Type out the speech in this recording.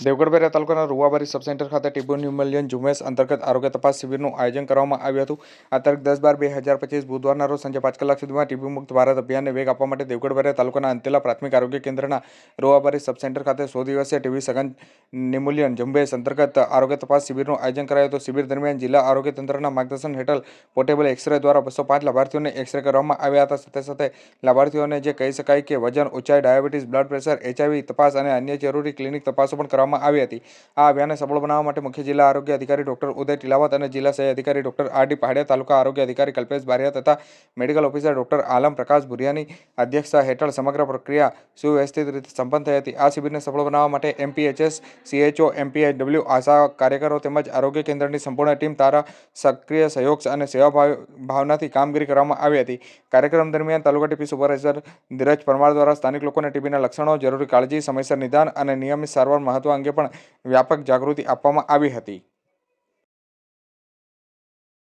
દેવગઢ બેરિયા તાલુકાના રૂવાબારી સબ સેન્ટર ખાતે ટીબી નિર્મૂલન ઝુંબેશ અંતર્ગત આરોગ્ય તપાસ શિબિરનું આયોજન કરવામાં આવ્યું હતું। આ તારીખ 10/12/2025 બુધવારના રોજ સાંજે 5 કલાક સુધીમાં ટીબી મુક્ત ભારત અભિયાનને વેગ આપવા માટે દેવગઢ બેરિયા તાલુકાના અંતેલા પ્રાથમિક આરોગ્ય કેન્દ્રના રૂવાબારી સબ સેન્ટર ખાતે 100 દિવસીય ટીબી સઘન નિર્મૂલન ઝુંબેશ અંતર્ગત આરોગ્ય તપાસ શિબિરનું આયોજન કરાયું હતું। શિબિર દરમિયાન જિલ્લા આરોગ્ય તંત્રના માર્ગદર્શન હેઠળ પોર્ટેબલ એક્સ-રે દ્વારા 205 લાભાર્થીઓને એક્સ-રે કરવામાં આવ્યા હતા। સાથે સાથે લાભાર્થીઓને જે કહી શકાય કે વજન, ઊંચાઈ, ડાયાબિટીસ, બ્લડ પ્રેશર, HIV તપાસ અને અન્ય જરૂરી ક્લિનિક તપાસો પણ કરવામાં આવી હતી। આ અભિયાનને સફળ બનાવવા માટે મુખ્ય જિલ્લા આરોગ્ય અધિકારી ડોક્ટર ઉદય ટીલાવત અને જિલ્લા સહ અધિકારી ડોક્ટર R.D. પહાડિયા, તાલુકા આરોગ્ય અધિકારી કલ્પેશ બારિયા તથા મેડિકલ ઓફિસર ડોક્ટર આલમ પ્રકાશ ભુરિયાની અધ્યક્ષતા હેઠળ સમગ્ર પ્રક્રિયા સુવ્યવસ્થિત રીતે સંપન્ન થઈ હતી। આ શિબિરને સફળ બનાવવા માટે MPHS, CHO, MPHW, આશા કાર્યકરો તેમજ આરોગ્ય કેન્દ્રની સંપૂર્ણ ટીમ દ્વારા સક્રિય સહયોગ અને સેવા ભાવનાથી કામગીરી કરવામાં આવી હતી। કાર્યક્રમ દરમિયાન તાલુકા ટીબી સુપરવાઇઝર ધીરજ પરમાર દ્વારા સ્થાનિક લોકોને ટીબીના લક્ષણો, જરૂરી કાળજી, સમયસર નિદાન અને નિયમિત સારવાર મહત્વ અંગે પણ વ્યાપક જાગૃતિ આપવામાં આવી હતી।